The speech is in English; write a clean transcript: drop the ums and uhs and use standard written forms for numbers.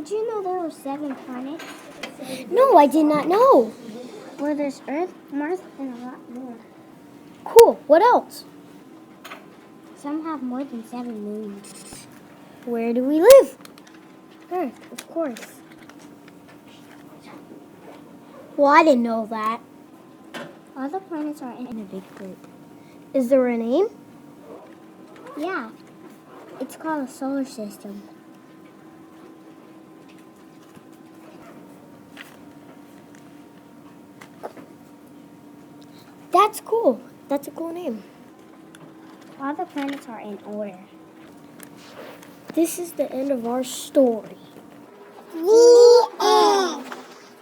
Did you know there were 7 planets? No, I did not know. Well, there's Earth, Mars, and a lot more. Cool. What else? Some have more than 7 moons. Where do we live? Earth, of course. Well, I didn't know that. All the planets are in a big group. Is there a name? Yeah, it's called a solar system. That's cool. That's a cool name. All the planets are in order. This is the end of our story.